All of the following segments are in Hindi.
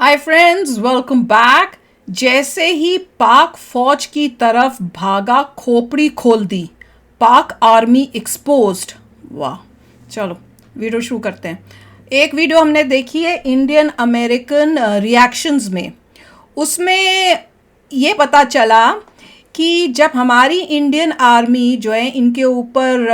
Hi friends, welcome back. जैसे ही पाक फौज की तरफ भागा, खोपड़ी खोल दी, पाक आर्मी एक्सपोज्ड। वाह, चलो वीडियो शुरू करते हैं। एक वीडियो हमने देखी है इंडियन अमेरिकन रिएक्शंस में। उसमें ये पता चला कि जब हमारी इंडियन आर्मी जो है इनके ऊपर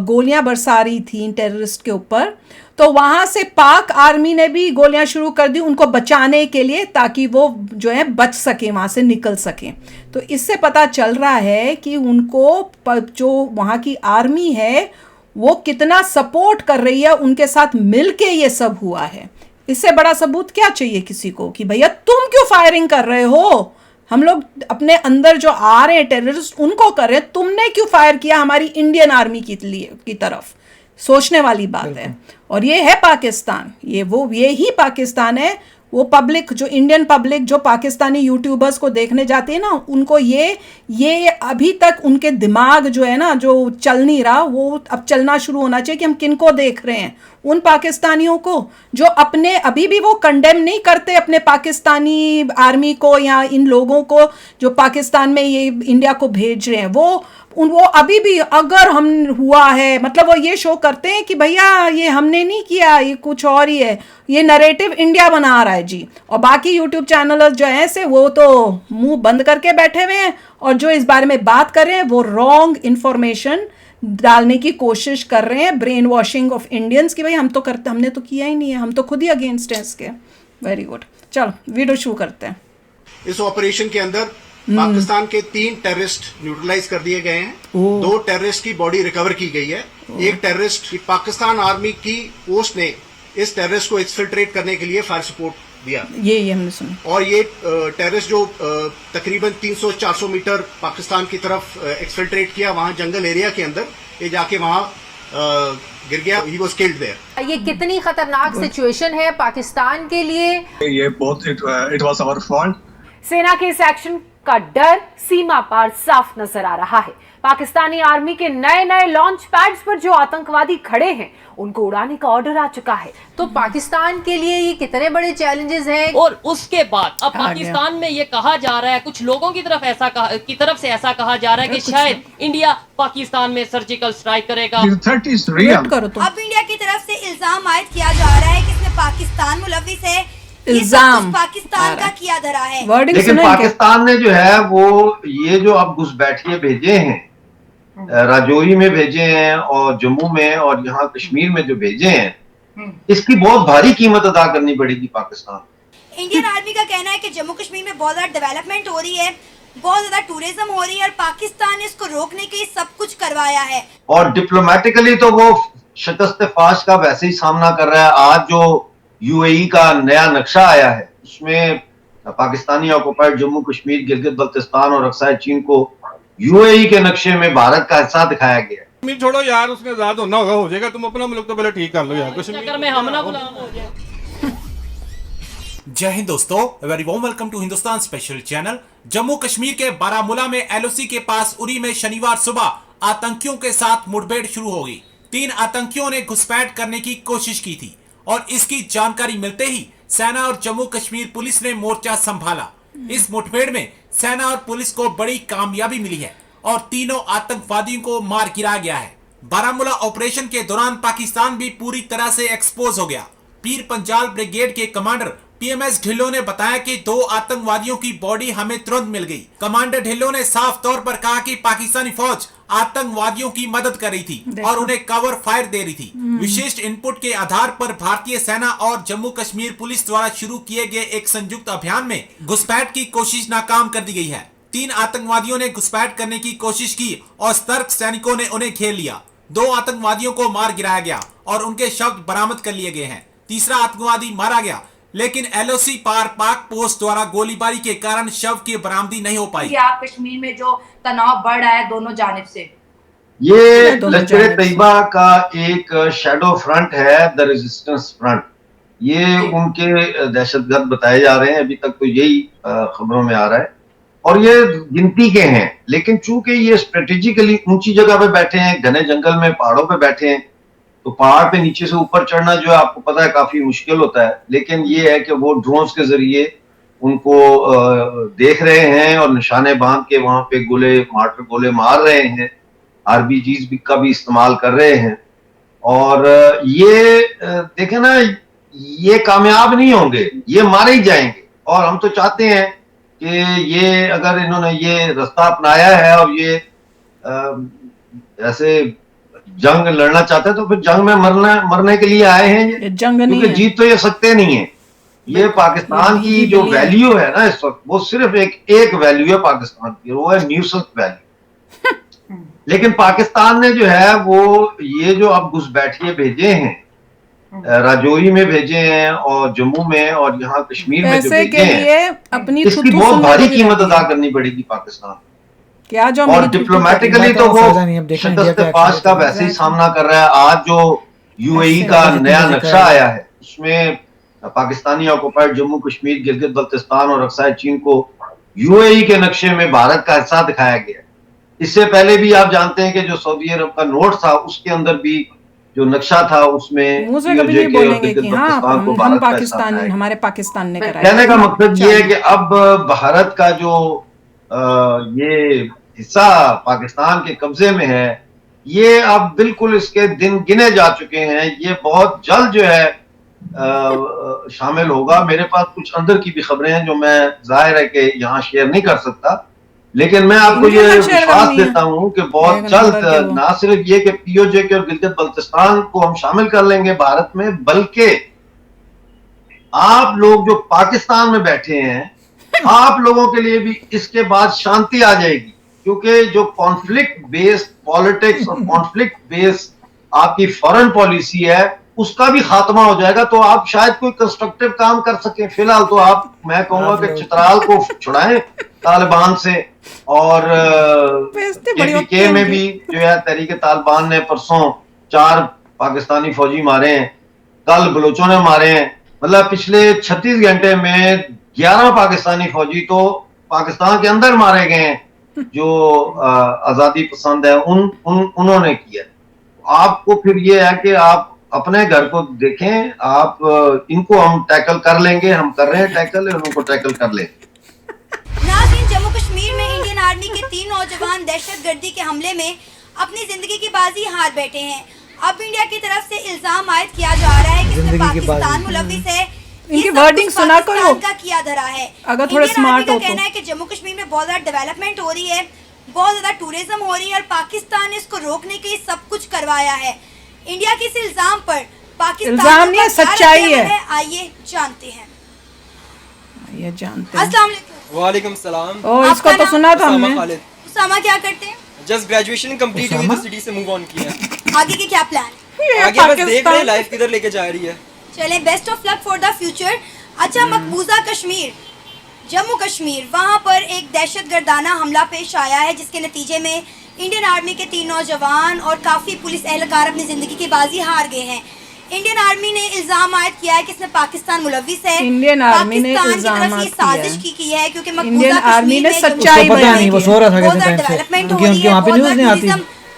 गोलियां बरसा रही थी टेररिस्ट के ऊपर, तो वहाँ से पाक आर्मी ने भी गोलियां शुरू कर दी उनको बचाने के लिए, ताकि वो जो है बच सके, वहाँ से निकल सके। तो इससे पता चल रहा है कि उनको जो वहाँ की आर्मी है वो कितना सपोर्ट कर रही है, उनके साथ मिलके ये सब हुआ है। इससे बड़ा सबूत क्या चाहिए किसी को कि भैया तुम क्यों फायरिंग कर रहे हो? हम लोग अपने अंदर जो आ रहे हैं टेररिस्ट उनको कर रहे हैं, तुमने क्यों फायर किया हमारी इंडियन आर्मी की तरफ? सोचने वाली बात है। और ये है पाकिस्तान, ये ही पाकिस्तान है। वो पब्लिक, जो इंडियन पब्लिक जो पाकिस्तानी यूट्यूबर्स को देखने जाती है ना, उनको ये अभी तक उनके दिमाग जो है ना, जो चल नहीं रहा, वो अब चलना शुरू होना चाहिए कि हम किनको देख रहे हैं। उन पाकिस्तानियों को जो अपने अभी भी वो कंडेम नहीं करते अपने पाकिस्तानी आर्मी को या इन लोगों को जो पाकिस्तान में ये इंडिया को भेज रहे हैं, वो अभी भी अगर हम हुआ है, मतलब वो ये शो करते हैं कि भैया ये हमने नहीं किया, ये कुछ और ही है, ये नरेटिव इंडिया बना रहा है जी। और बाकी यूट्यूब चैनल जो हैं से वो तो मुंह बंद करके बैठे हुए हैं, और जो इस बारे में बात कर रहे हैं वो रॉन्ग इंफॉर्मेशन डालने की कोशिश कर रहे हैं, ब्रेन वॉशिंग ऑफ इंडियंस की। भाई हमने तो किया ही नहीं है, हम तो खुद ही अगेंस्ट हैं इसके। वेरी गुड, चलो वीडियो शुरू करते हैं। इस ऑपरेशन के अंदर पाकिस्तान के 3 टेररिस्ट न्यूट्रलाइज कर दिए गए हैं। 2 टेररिस्ट की बॉडी रिकवर की गई है। एक टेररिस्ट की पाकिस्तान आर्मी की पोस्ट ने इस टेररिस्ट को एक्सफिल्ट्रेट करने के लिए फायर सपोर्ट दिया। ये हमने सुना। और ये टेररिस्ट जो तकरीबन 300-400 मीटर पाकिस्तान की तरफ एक्सफिल्ट्रेट किया, वहां जंगल एरिया के अंदर ये जाके वहां गिर गया। He was killed there. ये कितनी खतरनाक सिचुएशन है पाकिस्तान के लिए। ये बहुत इट वाज आवर फॉल्ट। सेना के इस एक्शन का डर सीमा पार साफ नजर आ रहा है। पाकिस्तानी आर्मी के नए नए लॉन्च पैड्स पर जो आतंकवादी खड़े हैं उनको उड़ाने का ऑर्डर आ चुका है। तो पाकिस्तान के लिए ये कितने बड़े चैलेंजेस हैं। और उसके बाद अब पाकिस्तान में ये कहा जा रहा है, कुछ लोगों की तरफ से ऐसा कहा जा रहा है कि शायद इंडिया पाकिस्तान में सर्जिकल स्ट्राइक करेगा। अब इंडिया की तरफ से इल्जाम आयद किया जा रहा है कि इसमें पाकिस्तान मुलविस है। इल्जाम पाकिस्तान का किया धरा है। लेकिन पाकिस्तान ने जो है वो ये जो अब घुसपैठिए भेजे हैं, राजौरी में भेजे हैं और जम्मू में और यहाँ कश्मीर में जो भेजे हैं, इसकी बहुत भारी कीमत अदा करनी पड़ेगी पाकिस्तान। इंडियन आर्मी का कहना है कि जम्मू कश्मीर में बहुत ज्यादा डेवलपमेंट हो रही है, बहुत ज्यादा टूरिज्म हो रही है, और पाकिस्तान ने इसको रोकने के लिए सब कुछ करवाया है। और डिप्लोमेटिकली तो वो शिकस्त फाश का वैसे ही सामना कर रहा है। आज जो यूएई का नया नक्शा आया है उसमें पाकिस्तानी ऑक्युपाइड जम्मू कश्मीर, गिलगित बल्तिस्तान और अक्साई चीन को यूएई के नक्शे में भारत का हिस्सा दिखाया गया है। कश्मीर छोड़ो यार, उसमें आजाद होना होगा, हो जाएगा। तुम अपना मुल्क तो पहले ठीक कर लो यार। कश्मीर में हम ना गुलाम हो जाए। जय हिंद दोस्तों, very warm welcome to Hindustan special channel. Jammu Kashmir के बारामूला में एलओसी के पास उरी में शनिवार सुबह आतंकियों के साथ मुठभेड़ शुरू हो गई। 3 आतंकियों ने घुसपैठ करने की कोशिश की थी और इसकी जानकारी मिलते ही सेना और जम्मू कश्मीर पुलिस ने मोर्चा संभाला। इस मुठभेड़ में सेना और पुलिस को बड़ी कामयाबी मिली है और तीनों आतंकवादियों को मार गिराया गया है। बारामूला ऑपरेशन के दौरान पाकिस्तान भी पूरी तरह से एक्सपोज हो गया। पीर पंजाल ब्रिगेड के कमांडर पीएमएस ढिल्लों ने बताया कि 2 आतंकवादियों की बॉडी हमें तुरंत मिल गई। कमांडर ढिल्लों ने साफ तौर पर कहा कि पाकिस्तानी फौज आतंकवादियों की मदद कर रही थी और उन्हें कवर फायर दे रही थी। विशिष्ट इनपुट के आधार पर भारतीय सेना और जम्मू कश्मीर पुलिस द्वारा शुरू किए गए एक संयुक्त अभियान में घुसपैठ की कोशिश नाकाम कर दी गई है। 3 आतंकवादियों ने घुसपैठ करने की कोशिश की और सतर्क सैनिकों ने उन्हें घेर लिया। 2 आतंकवादियों को मार गिराया गया और उनके शव बरामद कर लिए गए हैं। तीसरा आतंकवादी मारा गया, लेकिन एलओसी पार पाक पोस्ट द्वारा गोलीबारी के कारण शव की बरामदी नहीं हो पाई। आप कश्मीर में जो तनाव बढ़ रहा है दोनों जानिब से, ये लश्कर तैयबा का एक शैडो फ्रंट है, द रेजिस्टेंस फ्रंट। ये उनके दहशतगर्द बताए जा रहे हैं, अभी तक तो यही खबरों में आ रहा है, और ये गिनती के हैं। लेकिन चूंकि ये स्ट्रेटेजिकली ऊंची जगह पे बैठे हैं, घने जंगल में, पहाड़ों पे बैठे हैं, तो पहाड़ पे नीचे से ऊपर चढ़ना जो है आपको पता है काफी मुश्किल होता है, लेकिन ये है कि वो ड्रोन्स के जरिए उनको देख रहे हैं और निशाने बांध के वहां पे मार्टर गोले मार रहे हैं, आरबीजीज भी का भी इस्तेमाल कर रहे हैं। और ये देखे ना, ये कामयाब नहीं होंगे, ये मारे ही जाएंगे। और हम तो चाहते हैं कि ये अगर इन्होंने ये रास्ता अपनाया है और ये ऐसे जंग लड़ना चाहते हैं तो फिर जंग में मरने के लिए आए हैं ये जंग नहीं क्योंकि है। जीत तो ये सकते नहीं है। ये पाकिस्तान की जो वैल्यू है ना इस वक्त, वो सिर्फ एक वैल्यू है पाकिस्तान की, वो है न्यूसेंस वैल्यू। लेकिन पाकिस्तान ने जो है वो ये जो अब घुसपैठिए भेजे हैं, राजौरी में भेजे हैं और जम्मू में और यहाँ कश्मीर में जो पैसे के भेजे लिए हैं, अपनी इसकी थुथु बहुत सुंदर भारी भी कीमत रहती अदा है। करनी पड़ेगी पाकिस्तान को। क्या जो और मेरी थुथु डिप्लोमेटिकली तो वो शिकस्त फाश का वैसे ही सामना कर रहा है। आज जो यूएई का नया नक्शा आया है उसमें पाकिस्तानी ऑक्युपाइड जम्मू कश्मीर, गिलगित बल्तिस्तान और अक्साई चीन को यूएई के नक्शे में भारत का हिस्सा दिखाया गया है। इससे पहले भी आप जानते हैं कि जो सऊदी अरब का नोट था उसके अंदर भी जो नक्शा था उसमें मुंह से कभी नहीं बोलेंगे कि हाँ हम पाकिस्तान, हमारे पाकिस्तान ने कराया। कहने का मकसद ये है कि अब भारत का जो ये हिस्सा पाकिस्तान के कब्जे में है, ये अब बिल्कुल इसके दिन गिने जा चुके हैं। ये बहुत जल्द जो है शामिल होगा। मेरे पास कुछ अंदर की भी खबरें हैं जो मैं जाहिर है कि यहाँ शेयर नहीं कर सकता, लेकिन मैं आपको ये विश्वास देता हूँ कि बहुत जल्द ना सिर्फ ये कि पीओजे के और गिलगित बल्तिस्तान को हम शामिल कर लेंगे भारत में, बल्कि आप लोग जो पाकिस्तान में बैठे हैं, आप लोगों के लिए भी इसके बाद शांति आ जाएगी, क्योंकि जो कॉन्फ्लिक्ट बेस्ड पॉलिटिक्स और कॉन्फ्लिक्ट बेस्ड आपकी फॉरेन पॉलिसी है उसका भी खात्मा हो जाएगा, तो आप शायद कोई कंस्ट्रक्टिव काम कर सके। फिलहाल तो आप, मैं कहूंगा कि चित्राल को छुड़ाएं तालिबान से, और केपीके में भी जो है तहरीक तालिबान ने परसों 4 पाकिस्तानी फौजी मारे हैं, कल बलोचों ने मारे हैं। मतलब पिछले 36 घंटे में 11 पाकिस्तानी फौजी तो पाकिस्तान के अंदर मारे गए हैं जो आजादी पसंद है उन्होंने किया। आपको फिर ये है कि आप अपने घर को देखें, आप इनको हम टैकल कर लेंगे, हम कर रहे हैं टैकल, उनको टैकल कर लेंगे। नाज़रीन, जम्मू कश्मीर में इंडियन आर्मी के 3 नौजवान दहशतगर्दी के हमले में अपनी जिंदगी की बाजी हार बैठे हैं। अब इंडिया की तरफ से इल्जाम आयद किया जा रहा है कि इसमें पाकिस्तान मुलव्विस है। इनकी वर्डिंग सुना करो का किया धरा है। अगर थोड़ा स्मार्ट हो तो। कहना है कि जम्मू कश्मीर में बहुत ज्यादा डेवलपमेंट हो रही है, बहुत ज्यादा टूरिज्म हो रही है और पाकिस्तान ने इसको रोकने के लिए सब कुछ करवाया है। इंडिया के इस इल्जाम पर पाकिस्तान इल्जाम नहीं है, सच्चाई है। आइए जानते हैं। ये जानते हैं। अस्सलाम वालेकुम। वालेकुम सलाम। ओ इसको तो सुना था हमने। उसामा क्या करते हैं? जस्ट ग्रेजुएशन कंप्लीट हुई तो सिटी से मूव ऑन किया। आगे के क्या प्लान? आगे बस देख रहे हैं लाइफ किधर लेके जा रही है। चलें, best of luck for the future. अच्छा, मकबूजा कश्मीर, जम्मू कश्मीर, वहां पर एक दहशतगर्दाना हमला पेश आया है जिसके नतीजे में इंडियन आर्मी के 3 नौजवान और काफी पुलिस एहलकार अपनी जिंदगी की बाजी हार गए हैं। इंडियन आर्मी ने इल्जाम आयद किया है कि इसमें पाकिस्तान मुलव्विस है। इंडियन आर्मी ने इल्जाम आयद साजिश की है क्योंकि इंडियन आर्मी ने सच्चाई बताई। वो सो रहा था डेवलपमेंट हो रही है, वहाँ पे न्यूज़ नहीं आती,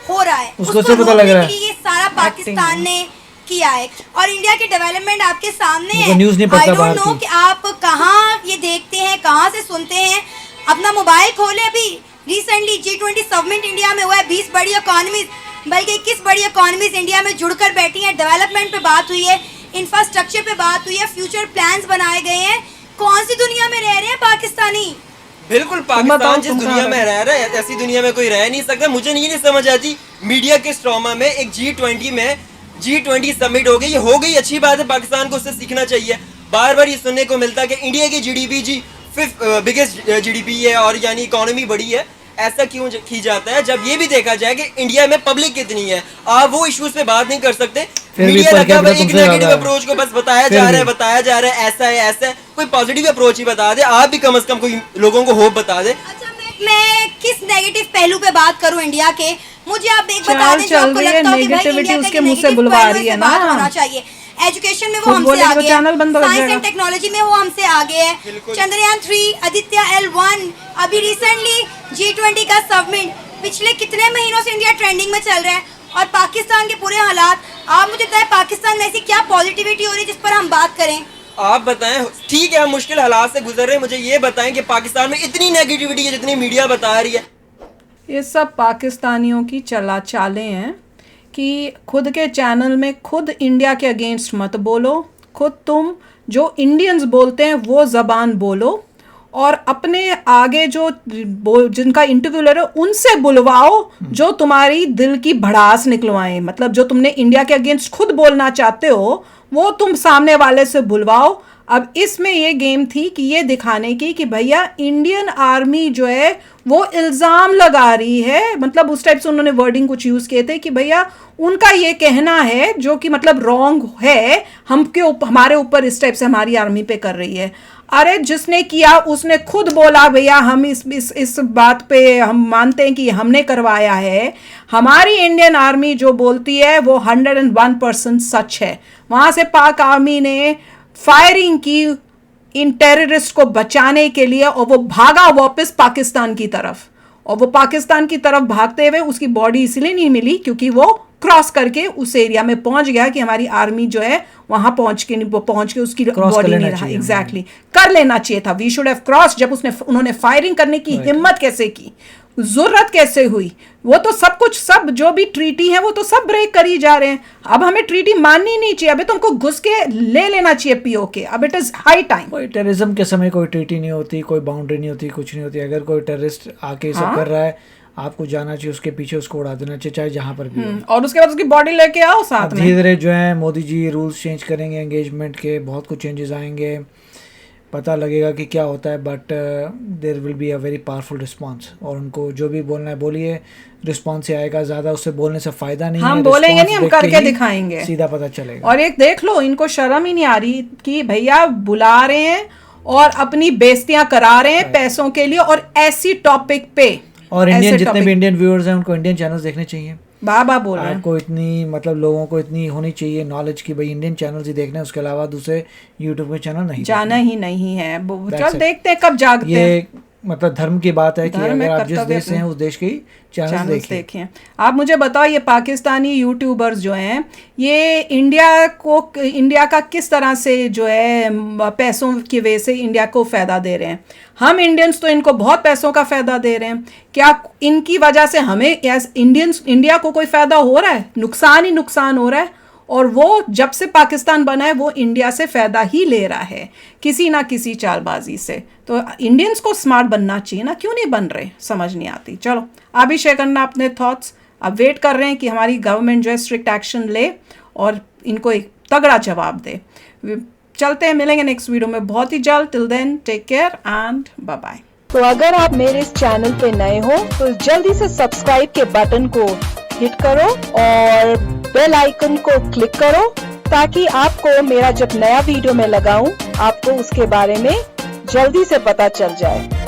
हो रहा है, उसको से पता लग रहा है। ये सारा पाकिस्तान ने किया है और इंडिया के डेवलपमेंट आपके सामने है। आई डोंट नो कि आप कहाँ ये देखते हैं, कहाँ से सुनते हैं। अपना मोबाइल खोले, अभी रिसेंटली G20 समिट इंडिया में हुआ है। 20 बड़ी इकोनॉमीज, बल्कि 21 बड़ी इकोनॉमीज इंडिया में जुड़कर बैठी हैं। डेवलपमेंट पे बात हुई है, इंफ्रास्ट्रक्चर पे बात हुई है, फ्यूचर प्लान्स बनाए गए हैं। कौन सी दुनिया में रह रहे हैं पाकिस्तानी? बिल्कुल, पाकिस्तान जिस दुनिया में रह रहा है ऐसी दुनिया में कोई रह नहीं सकता। मुझे नहीं समझ आती मीडिया के स्ट्रॉमा में एक G20 समिट हो गई, हो गई, अच्छी बात है, पाकिस्तान को उससे सीखना चाहिए। बार बार ये सुनने को मिलता है कि इंडिया की GDP 5th बिगेस्ट GDP है और यानी इकोनॉमी बड़ी है। ऐसा क्यों की जाता है जब ये भी देखा जाए कि इंडिया में पब्लिक कितनी है? आप वो इश्यूज पे बात नहीं कर सकते। मीडिया लगा हुआ एक नेगेटिव अप्रोच को बस बताया जा रहा है, ऐसा है। कोई पॉजिटिव अप्रोच ही बता दे, आप भी कम से कम कोई लोगों को होप बता दे। अच्छा, मैं किस नेगेटिव पहलू पे बात करूं इंडिया के? मुझे आप एक बता दें जो आपको लगता हो कि भाई इंडिया का नेगेटिव पहलू से बात होना चाहिए। एजुकेशन में वो हमसे आगे है, साइंस एंड टेक्नोलॉजी में वो हमसे आगे है। चंद्रयान 3, आदित्य L1, अभी रिसेंटली G20 का समिट, पिछले कितने महीनों से इंडिया ट्रेंडिंग में चल रहा है। और पाकिस्तान के पूरे हालात, आप मुझे बताएं पाकिस्तान में ऐसी क्या पॉजिटिविटी हो रही है जिस पर हम बात करें? आप बताएं, ठीक है हम मुश्किल हालात से गुजर रहे हैं, मुझे ये बताएं कि पाकिस्तान में इतनी नेगेटिविटी है जितनी मीडिया बता रही है। ये सब पाकिस्तानियों की चालें हैं कि खुद के चैनल में खुद इंडिया के अगेंस्ट मत बोलो, खुद तुम जो इंडियंस बोलते हैं वो ज़बान बोलो, और अपने आगे जो जिनका इंटरव्यू ले रहे हो उनसे बुलवाओ जो तुम्हारी दिल की भड़ास निकलवाएं। मतलब जो तुमने इंडिया के अगेंस्ट खुद बोलना चाहते हो वो तुम सामने वाले से बुलवाओ। अब इसमें ये गेम थी कि ये दिखाने की कि भैया इंडियन आर्मी जो है वो इल्ज़ाम लगा रही है, मतलब उस टाइप से उन्होंने वर्डिंग कुछ यूज़ किए थे कि भैया उनका ये कहना है जो कि मतलब रॉन्ग है, हमारे ऊपर इस टाइप से हमारी आर्मी पे कर रही है। अरे जिसने किया उसने खुद बोला भैया हम इस बात पे हम मानते हैं कि हमने करवाया है। हमारी इंडियन आर्मी जो बोलती है वो 101% सच है। वहाँ से पाक आर्मी ने फायरिंग की इन टेररिस्ट को बचाने के लिए और वो भागा वापस पाकिस्तान की तरफ, और वो पाकिस्तान की तरफ भागते हुए उसकी बॉडी इसलिए नहीं मिली क्योंकि वो क्रॉस करके उस एरिया में पहुंच गया कि हमारी आर्मी जो है वहां पहुंच के उसकी बॉडी नहीं रहा। एग्जैक्टली कर लेना चाहिए था, वी शुड हैव क्रॉस। जब उन्होंने फायरिंग करने की हिम्मत कैसे की, जरूरत कैसे हुई, वो तो सब कुछ, सब जो भी ट्रीटी है वो तो सब ब्रेक करी जा रहे हैं। अब हमें ट्रीटी माननी नहीं चाहिए, अभी तुमको घुस के ले लेना चाहिए पीओके। अब इट इज हाई टाइम। कोई टेररिज्म के समय कोई ट्रीटी नहीं होती, कोई बाउंड्री नहीं होती, कुछ नहीं होती। अगर कोई टेररिस्ट आके सब कर रहा है आपको जाना चाहिए उसके पीछे, उसको उड़ा देना चाहिए चाहे जहाँ पर भी हो। और उसके बाद उसकी बॉडी लेके आओ साथ में। धीरे धीरे जो है मोदी जी रूल्स चेंज करेंगे एंगेजमेंट के, बहुत कुछ चेंजेस आएंगे, पता लगेगा कि क्या होता है। But there will be a very powerful response, और उनको जो भी बोलना है बोलिए, रिस्पांस से आएगा। ज़्यादा उससे बोलने से फ़ायदा नहीं है, हम बोलेंगे नहीं, हम करके दिखाएंगे, सीधा पता चलेगा। और एक देख लो, इनको शर्म ही नहीं आ रही कि भैया बुला रहे हैं और अपनी बेइज्जतियां करा रहे हैं पैसों के लिए, और ऐसी टॉपिक पे। और इंडियन जितने भी इंडियन व्यूअर्स हैं उनको इंडियन चैनल्स देखने चाहिए। बाबा बोल रहे हैं आपको इतनी, मतलब लोगों को इतनी होनी चाहिए नॉलेज की भाई इंडियन चैनल्स ही देखने हैं, उसके अलावा दूसरे यूट्यूब के चैनल नहीं जाना ही नहीं है। चल देखते हैं कब जागते हैं। ये मतलब धर्म की बात है कि अगर आप जिस देश से हैं उस देश के चैनल्स देखें। आप मुझे बताओ ये पाकिस्तानी यूट्यूबर्स जो हैं ये इंडिया का किस तरह से जो है पैसों की वजह से इंडिया को फ़ायदा दे रहे हैं। हम इंडियंस तो इनको बहुत पैसों का फ़ायदा दे रहे हैं, क्या इनकी वजह से हमें इंडिया को कोई फ़ायदा हो रहा है? नुकसान ही नुकसान हो रहा है। और वो जब से पाकिस्तान बना है वो इंडिया से फ़ायदा ही ले रहा है किसी ना किसी चालबाजी से। तो इंडियंस को स्मार्ट बनना चाहिए ना, क्यों नहीं बन रहे, समझ नहीं आती। चलो आप भी शेयर करना अपने थॉट्स। अब वेट कर रहे हैं कि हमारी गवर्नमेंट जो है स्ट्रिक्ट एक्शन ले और इनको एक तगड़ा जवाब दे। चलते हैं, मिलेंगे नेक्स्ट वीडियो में बहुत ही जल्द। Till then take care and bye bye. तो अगर आप मेरे इस चैनल पे नए हो तो जल्दी से सब्सक्राइब के बटन को हिट करो और बेल आइकन को क्लिक करो ताकि आपको मेरा जब नया वीडियो मैं लगाऊं आपको उसके बारे में जल्दी से पता चल जाए।